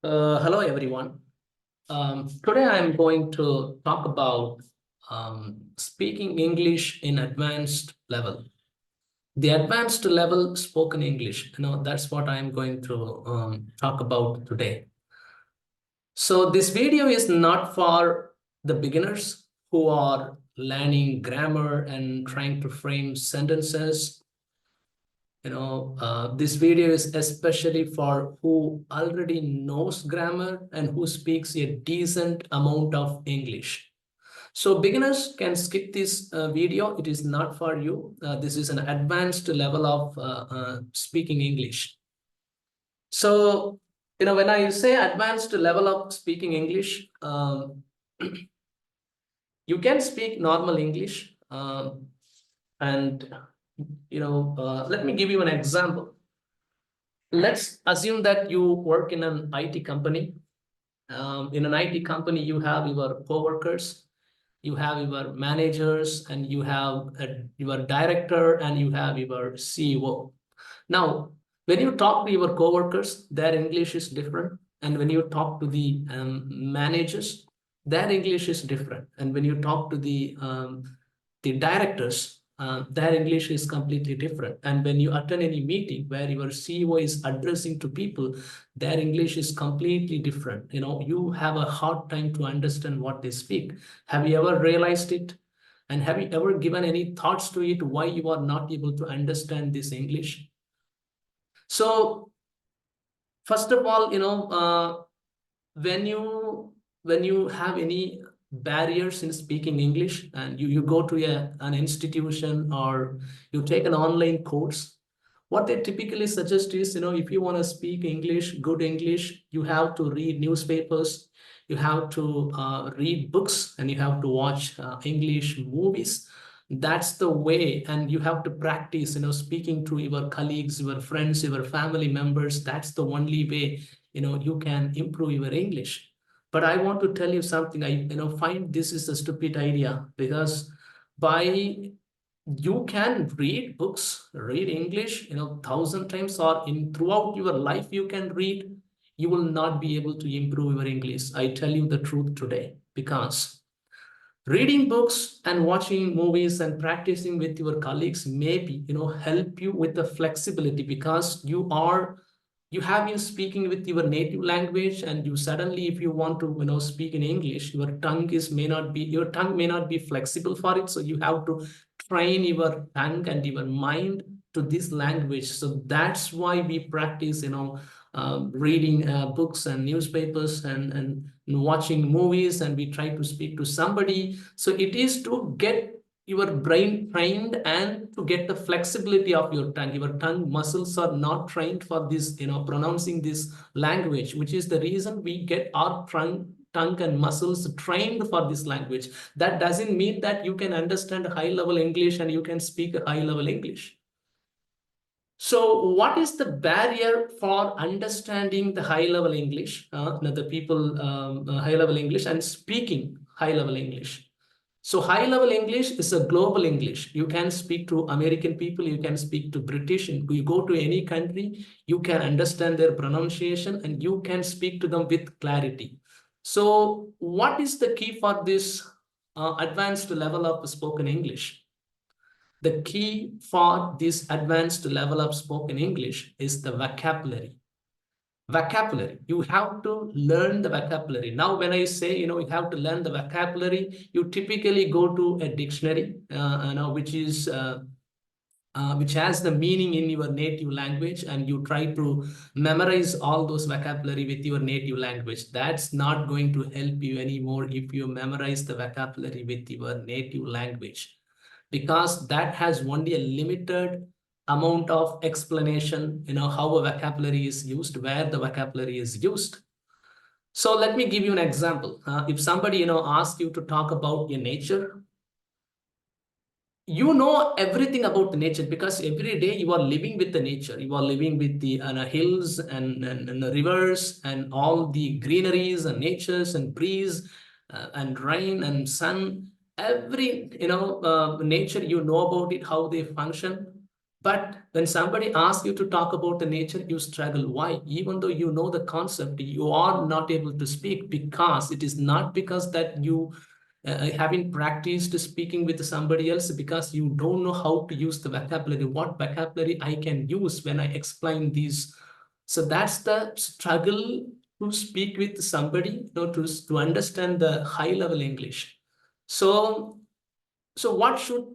Hello, everyone. Today I'm going to talk about speaking English in advanced level. The advanced level spoken English, that's what I'm going to talk about today. So this video is not for the beginners who are learning grammar and trying to frame sentences. This video is especially for who already knows grammar and who speaks a decent amount of English. So beginners can skip this video. It is not for you. This is an advanced level of speaking English. So, when I say advanced level of speaking English, you can speak normal English. And let me give you an example. Let's assume that you work in an IT company. In an IT company, you have your coworkers, you have your managers, and you have your director, and you have your CEO. Now, when you talk to your coworkers, their English is different. And when you talk to the managers, their English is different. And when you talk to the directors, their English is completely different. And when you attend any meeting where your CEO is addressing to people, their English is completely different. You have a hard time to understand what they speak. Have you ever realized it? And have you ever given any thoughts to it, why you are not able to understand this English? So first of all, when you have any barriers in speaking English, and you go to an institution or you take an online course, what they typically suggest is, if you want to speak English, good English, you have to read newspapers, you have to read books, and you have to watch English movies. That's the way, and you have to practice, speaking to your colleagues, your friends, your family members. That's the only way, you can improve your English. But I want to tell you something. I find this is a stupid idea, because by you can read books, read English, 1,000 times, or in throughout your life you can read. You will not be able to improve your English. I tell you the truth today, because reading books and watching movies and practicing with your colleagues maybe help you with the flexibility, because you have been speaking with your native language, and you suddenly, if you want to speak in English, your tongue may not be flexible for it. So you have to train your tongue and your mind to this language. So that's why we practice reading books and newspapers, and watching movies, and we try to speak to somebody. So it is to get your brain trained and to get the flexibility of your tongue. Your tongue muscles are not trained for this, pronouncing this language, which is the reason we get our tongue and muscles trained for this language. That doesn't mean that you can understand high level English and you can speak high level English. So what is the barrier for understanding the high level English, the people high level English, and speaking high level English? So high level English is a global English. You can speak to American people, you can speak to British, and you go to any country, you can understand their pronunciation and you can speak to them with clarity. So what is the key for this advanced level of spoken English? The key for this advanced level of spoken English is the vocabulary. Vocabulary. You have to learn the vocabulary. Now, when I say, you have to learn the vocabulary, you typically go to a dictionary, which has the meaning in your native language, and you try to memorize all those vocabulary with your native language. That's not going to help you anymore if you memorize the vocabulary with your native language, because that has only a limited amount of explanation, how a vocabulary is used, where the vocabulary is used. So let me give you an example. If somebody, asks you to talk about your nature, you know everything about the nature, because every day you are living with the nature. You are living with the hills and the rivers and all the greeneries and natures and breeze and rain and sun. Every nature, you know about it, how they function. But when somebody asks you to talk about the nature, you struggle. Why? Even though you know the concept, you are not able to speak, because it is not because that you haven't practiced speaking with somebody else, because you don't know how to use the vocabulary, what vocabulary I can use when I explain these. So that's the struggle to speak with somebody, to understand the high level English. So, what should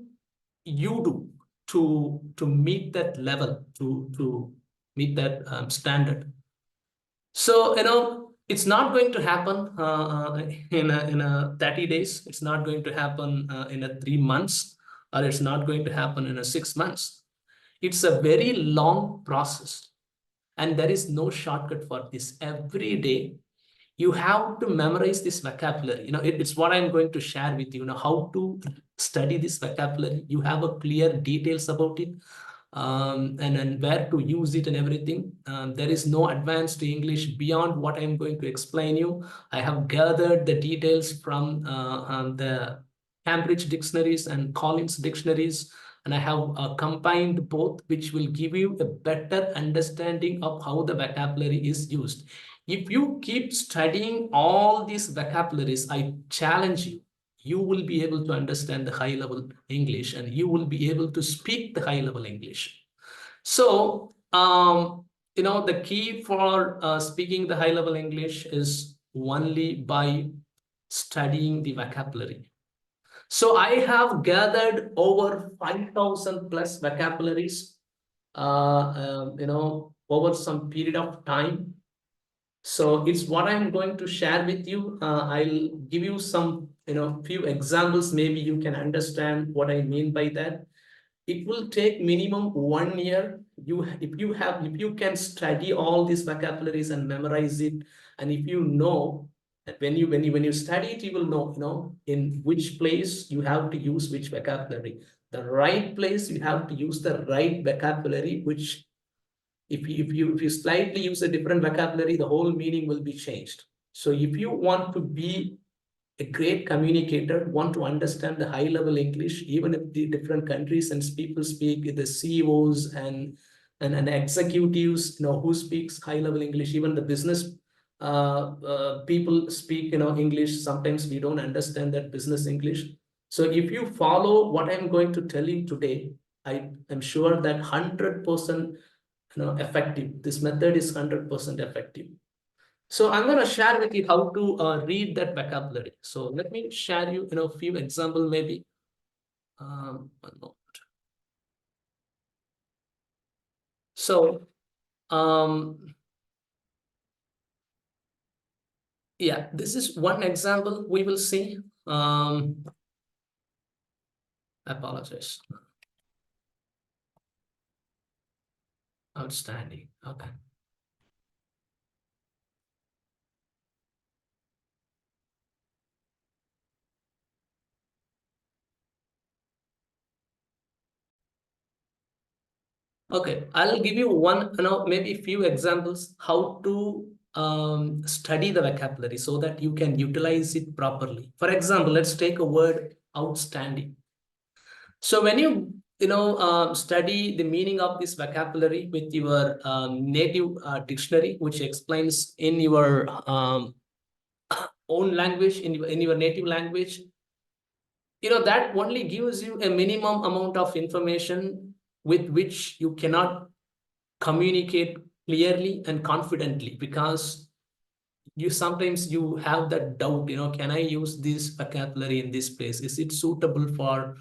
you do to meet that level, to meet that standard? So, it's not going to happen in a 30 days. It's not going to happen in a 3 months, or it's not going to happen in a 6 months. It's a very long process, and there is no shortcut for this. Every day you have to memorize this vocabulary. It's what I'm going to share with you. How to study this vocabulary. You have a clear details about it, and where to use it and everything. There is no advanced English beyond what I'm going to explain you. I have gathered the details from the Cambridge dictionaries and Collins dictionaries, and I have combined both, which will give you a better understanding of how the vocabulary is used. If you keep studying all these vocabularies, I challenge you, you will be able to understand the high level English, and you will be able to speak the high level English. So, the key for speaking the high level English is only by studying the vocabulary. So I have gathered over 5,000 plus vocabularies, over some period of time. So it's what I'm going to share with you. I'll give you some, few examples. Maybe you can understand what I mean by that. It will take minimum 1 year. If you can study all these vocabularies and memorize it, and if you know that when you study it, you will know, in which place you have to use which vocabulary. The right place you have to use the right vocabulary, which if you slightly use a different vocabulary, the whole meaning will be changed. So if you want to be a great communicator, want to understand the high level English, even if the different countries and people speak, the CEOs and executives, who speaks high level English, even the business people speak, English. Sometimes we don't understand that business English. So if you follow what I'm going to tell you today, I am sure that 100% effective. This method is 100% effective. So I'm going to share with you how to read that vocabulary. So let me share you, a few example maybe. One moment. So, yeah, this is one example we will see. I apologize. Outstanding. Okay. Okay, I'll give you one, maybe few examples how to study the vocabulary so that you can utilize it properly. For example, let's take a word outstanding. So when you study the meaning of this vocabulary with your native dictionary, which explains in your own language, in your native language, that only gives you a minimum amount of information with which you cannot communicate clearly and confidently, because sometimes you have that doubt, can I use this vocabulary in this place? Is it suitable for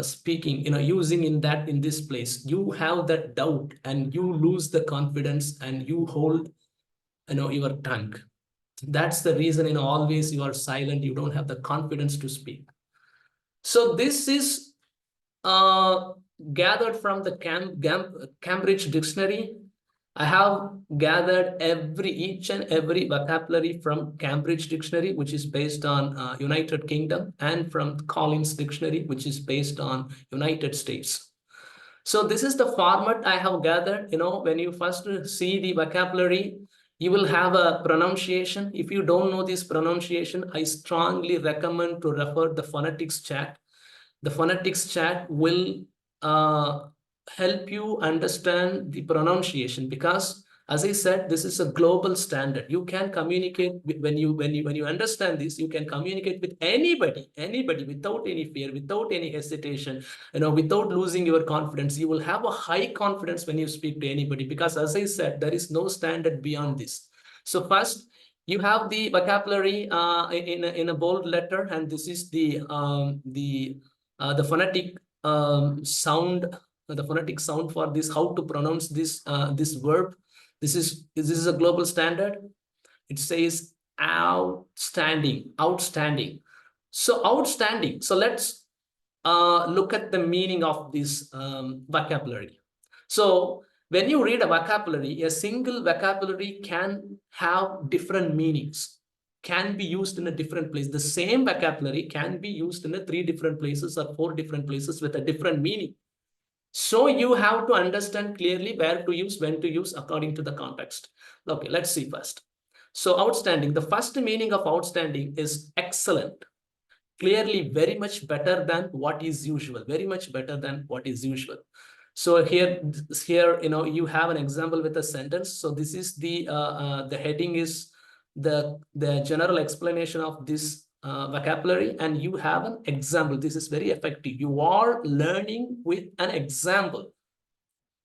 speaking, using in this place? You have that doubt and you lose the confidence and you hold, your tongue. That's the reason, always you are silent. You don't have the confidence to speak. So this is gathered from the Cambridge dictionary. I have gathered each and every vocabulary from Cambridge dictionary, which is based on United Kingdom, and from Collins dictionary, which is based on United States. So this is the format I have gathered. When you first see the vocabulary, you will have a pronunciation. If you don't know this pronunciation, I strongly recommend to refer the phonetics chat. The phonetics chat will help you understand the pronunciation, because as I said, this is a global standard. You can communicate when you understand this, you can communicate with anybody without any fear, without any hesitation, without losing your confidence. You will have a high confidence when you speak to anybody, because as I said, there is no standard beyond this. So first, you have the vocabulary in a bold letter, and this is the phonetic sound, the phonetic sound for this, how to pronounce this verb. This is a global standard. It says outstanding, outstanding. So outstanding. So let's look at the meaning of this vocabulary. So when you read a vocabulary, a single vocabulary can have different meanings, can be used in a different place. The same vocabulary can be used in 3 different places or 4 different places with a different meaning. So you have to understand clearly where to use, when to use, according to the context. Okay, let's see first. So outstanding, the first meaning of outstanding is excellent. Clearly very much better than what is usual, very much better than what is usual. So here, you have an example with a sentence. So this is the heading is the general explanation of this vocabulary, and you have an example. This is very effective. You are learning with an example.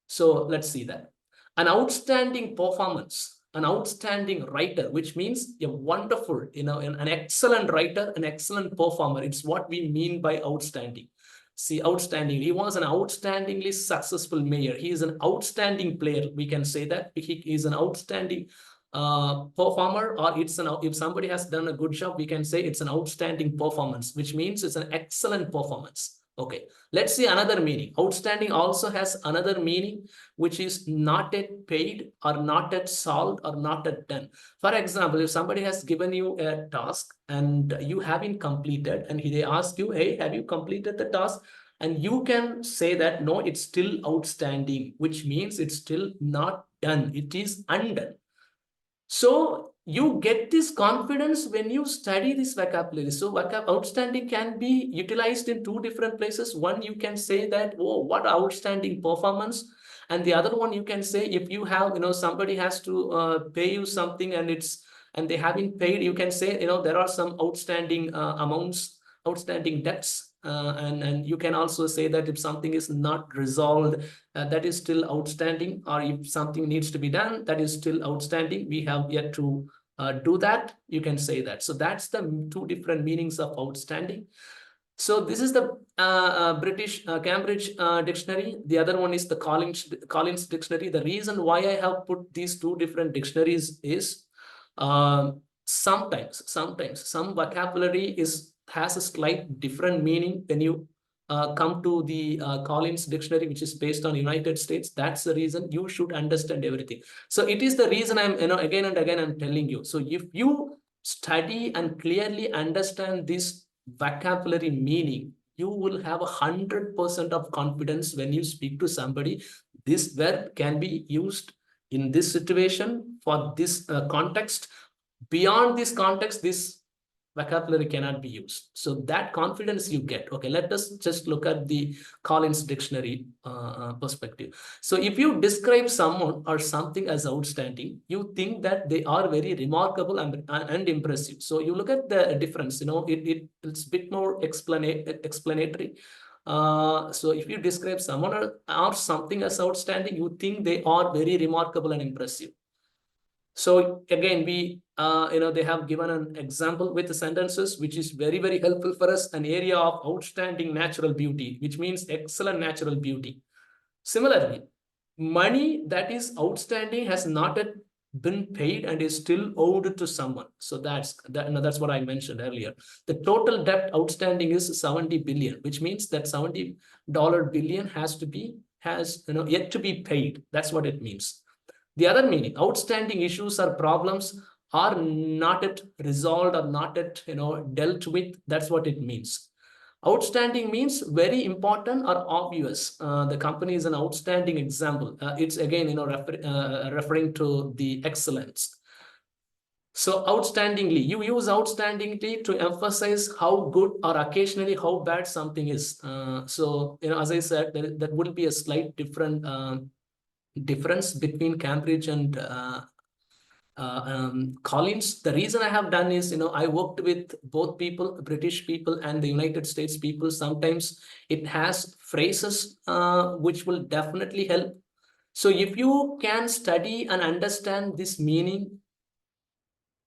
So let's see that. An outstanding performance, an outstanding writer, which means a wonderful, an excellent writer, an excellent performer. It's what we mean by outstanding. See, outstanding. He was an outstandingly successful mayor. He is an outstanding player. We can say that he is an outstanding performer, or if somebody has done a good job, we can say it's an outstanding performance, which means it's an excellent performance. Okay, let's see another meaning. Outstanding also has another meaning, which is not yet paid, or not yet solved, or not yet done. For example, if somebody has given you a task and you haven't completed, and they ask you, hey, have you completed the task? And you can say that, no, it's still outstanding, which means it's still not done. It is undone. So you get this confidence when you study this vocabulary. So outstanding can be utilized in 2 different places. One, you can say that, oh, what outstanding performance. And the other one, you can say, if you have, somebody has to pay you something and they haven't paid, you can say, there are some outstanding amounts, outstanding debts. And you can also say that if something is not resolved, that is still outstanding, or if something needs to be done, that is still outstanding. We have yet to do that. You can say that. So that's the 2 different meanings of outstanding. So this is the British Cambridge dictionary. The other one is the Collins dictionary. The reason why I have put these 2 different dictionaries is sometimes some vocabulary has a slight different meaning when you come to the Collins dictionary, which is based on United States. That's the reason you should understand everything. So it is the reason I'm, again and again, I'm telling you. So if you study and clearly understand this vocabulary meaning, you will have 100% of confidence when you speak to somebody. This verb can be used in this situation for this context. Beyond this context, this vocabulary cannot be used. So that confidence you get. Okay, let us just look at the Collins dictionary perspective. So if you describe someone or something as outstanding, you think that they are very remarkable and impressive. So you look at the difference, it's a bit more explanatory. So if you describe someone or something as outstanding, you think they are very remarkable and impressive. So again, we, they have given an example with the sentences, which is very, very helpful for us. An area of outstanding natural beauty, which means excellent natural beauty. Similarly, money that is outstanding has not yet been paid and is still owed to someone. So that's what I mentioned earlier. The total debt outstanding is 70 billion, which means that $70 billion has yet to be paid. That's what it means. The other meaning, outstanding issues or problems are not yet resolved or not yet dealt with. That's what it means. Outstanding means very important or obvious. The company is an outstanding example. It's again referring to the excellence. So outstandingly, you use outstandingly to emphasize how good or occasionally how bad something is. So, as I said, that would be a slight difference between Cambridge and Collins. The reason I have done is, I worked with both people, British people and the United States people. Sometimes it has phrases which will definitely help. So if you can study and understand this meaning,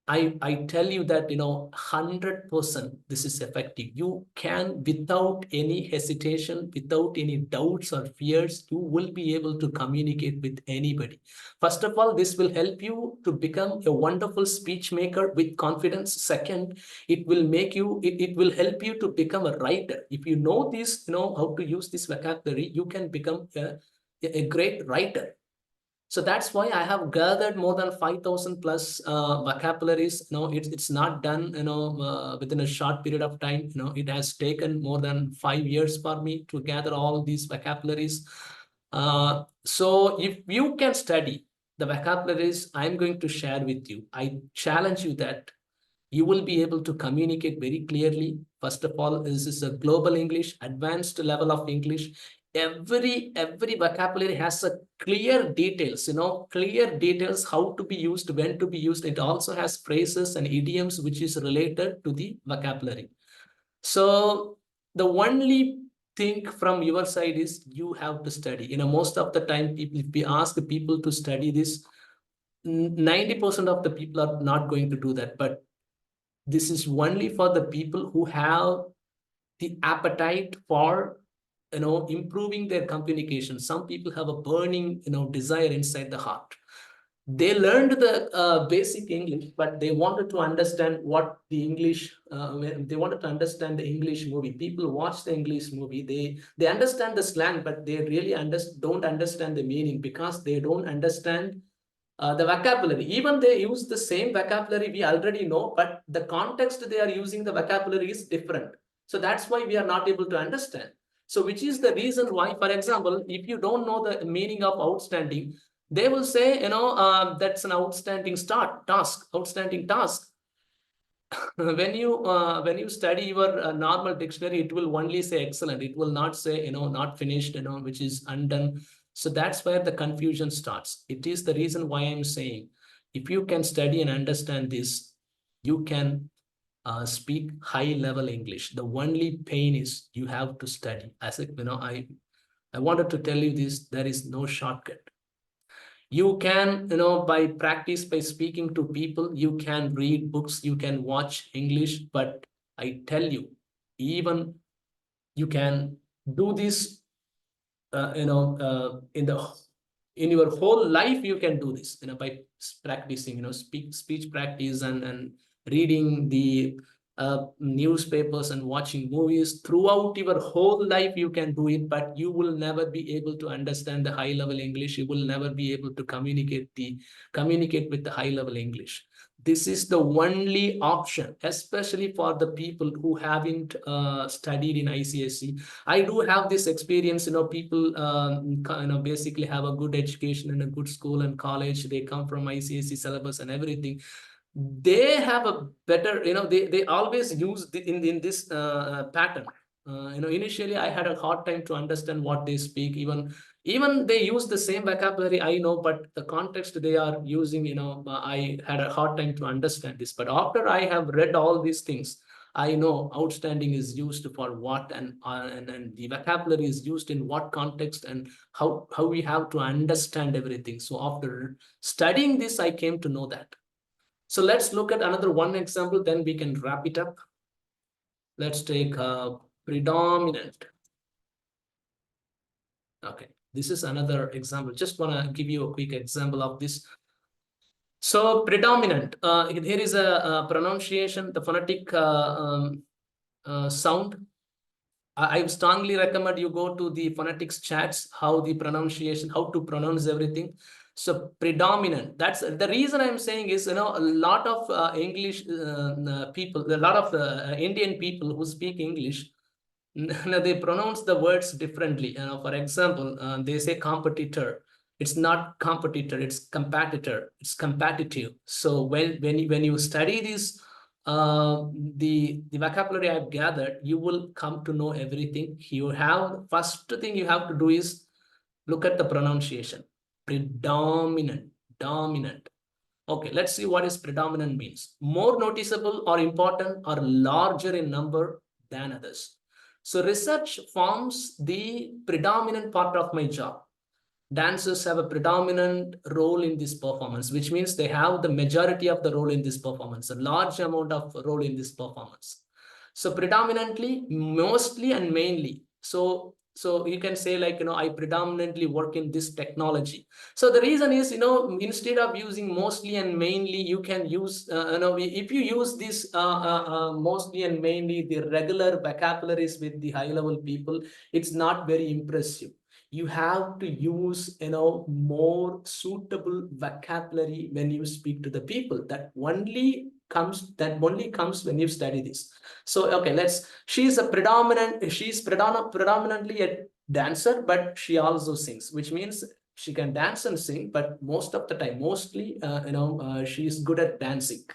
I tell you that, 100% this is effective. You can, without any hesitation, without any doubts or fears, you will be able to communicate with anybody. First of all, this will help you to become a wonderful speech maker with confidence. Second, it will help you to become a writer. If you know this, how to use this vocabulary, you can become a great writer. So that's why I have gathered more than 5,000 plus vocabularies. It's not done, within a short period of time. It has taken more than 5 years for me to gather all these vocabularies. So if you can study the vocabularies I'm going to share with you, I challenge you that you will be able to communicate very clearly. First of all, this is a global English, advanced level of English. Every vocabulary has a clear details, clear details how to be used, when to be used. It also has phrases and idioms which is related to the vocabulary. So the only thing from your side is you have to study. Most of the time, people, if we ask people to study this, 90% of the people are not going to do that. But this is only for the people who have the appetite for improving their communication. Some people have a burning desire inside the heart. They learned the basic English, but they wanted to understand what the English, they wanted to understand the English movie. People watch the English movie, they understand the slang, but they really don't understand the meaning, because they don't understand the vocabulary. Even they use the same vocabulary we already know, but the context they are using the vocabulary is different. So that's why we are not able to understand. So which is the reason why, for example, if you don't know the meaning of outstanding, they will say, that's an outstanding outstanding task. When you study your normal dictionary, it will only say excellent. It will not say, not finished, which is undone. So that's where the confusion starts. It is the reason why I'm saying, if you can study and understand this, you can speak high level English. The only pain is you have to study. As I wanted to tell you this, there is no shortcut. You can, by practice, by speaking to people, you can read books, you can watch English, but I tell you, even you can do this, in your whole life, you can do this, by practicing, speech practice and reading the newspapers and watching movies. Throughout your whole life you can do it, but you will never be able to understand the high level English. You will never be able to communicate with the high level English. This is the only option, especially for the people who haven't studied in ICSE. I do have this experience. People basically have a good education in a good school and college. They come from ICSE syllabus and everything. They have a better, they always use in this pattern. Initially I had a hard time to understand what they speak. Even they use the same vocabulary I know, but the context they are using, I had a hard time to understand this. But after I have read all these things, I know outstanding is used for what, and the vocabulary is used in what context, and how we have to understand everything. So after studying this, I came to know that. So let's look at another one example, then we can wrap it up. Let's take predominant. Okay, this is another example. Just want to give you a quick example of this. So predominant, here is a pronunciation, the phonetic sound. I strongly recommend you go to the phonetics chats, how the pronunciation, how to pronounce everything. So predominant, that's the reason I'm saying is, a lot of English people, a lot of Indian people who speak English, they pronounce the words differently. For example, they say competitor. It's not competitor, it's competitor, it's competitive. So when you study this, the vocabulary I've gathered, you will come to know everything. You have, first thing you have to do is look at the pronunciation. Predominant, dominant. Okay, let's see what is predominant means. More noticeable or important or larger in number than others. So research forms the predominant part of my job. Dancers have a predominant role in this performance, which means they have the majority of the role in this performance, a large amount of role in this performance. So predominantly, mostly, and mainly. So you can say, like, I predominantly work in this technology. So the reason is, instead of using mostly and mainly, you can use, if you use this mostly and mainly, the regular vocabularies with the high level people, it's not very impressive. You have to use, more suitable vocabulary when you speak to the people. That only comes when you study this. So okay, she's predominantly a dancer, but she also sings, which means she can dance and sing, but most of the time, mostly, she's good at dancing.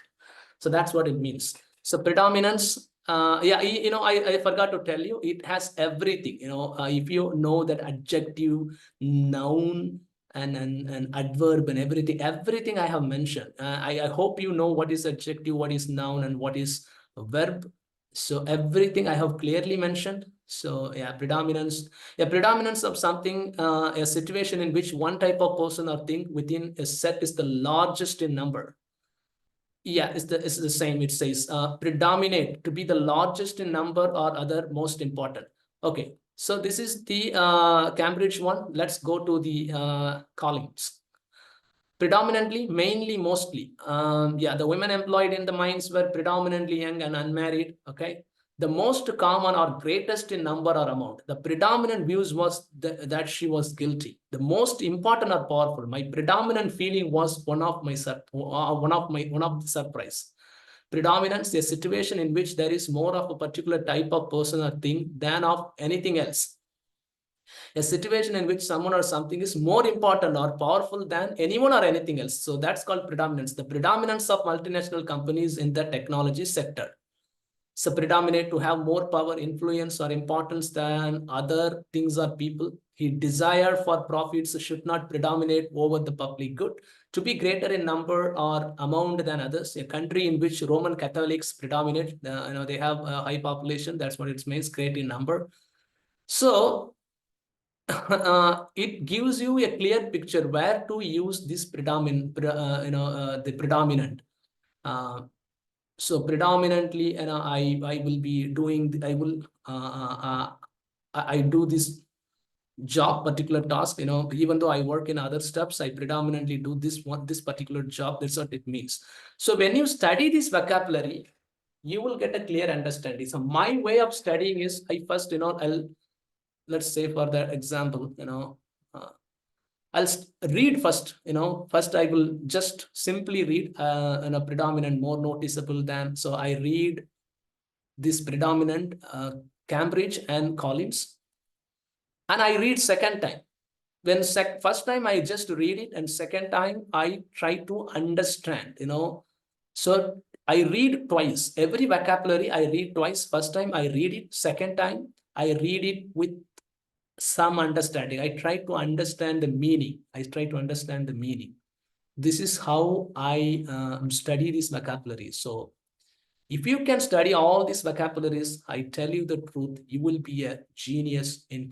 So that's what it means. So predominance, yeah, I forgot to tell you, it has everything. If you know that adjective, noun, and adverb and everything I have mentioned. I hope you know what is adjective, what is noun, and what is verb. So everything I have clearly mentioned. So yeah, predominance. Yeah, predominance of something, a situation in which one type of person or thing within a set is the largest in number. Yeah, it's the same. It says predominate, to be the largest in number or other most important. Okay, so this is the Cambridge one. Let's go to the Collins. Predominantly, mainly, mostly. Yeah, the women employed in the mines were predominantly young and unmarried. Okay. The most common or greatest in number or amount. The predominant views was that she was guilty. The most important or powerful. My predominant feeling was one of the surprise. Predominance, a situation in which there is more of a particular type of person or thing than of anything else. A situation in which someone or something is more important or powerful than anyone or anything else. So that's called predominance. The predominance of multinational companies in the technology sector. So predominate, to have more power, influence, or importance than other things or people. His desire for profits should not predominate over the public good. To be greater in number or amount than others. A country in which Roman Catholics predominate, they have a high population. That's what it means, great in number. So it gives you a clear picture where to use this predominant, the predominant. So predominantly, I will be doing, I do this job, particular task, even though I work in other steps, I predominantly do this particular job. That's what it means. So when you study this vocabulary, you will get a clear understanding. So my way of studying is, I first, let's say for the example, I'll read first, first I will just simply read predominant, more noticeable than. So I read this predominant, Cambridge and Collins, and I read second time. When first time I just read it, and second time I try to understand, So I read twice. Every vocabulary I read twice. First time I read it, second time I read it with some understanding. I try to understand the meaning. This is how I study this vocabulary. So if you can study all these vocabularies, I tell you the truth, you will be a genius in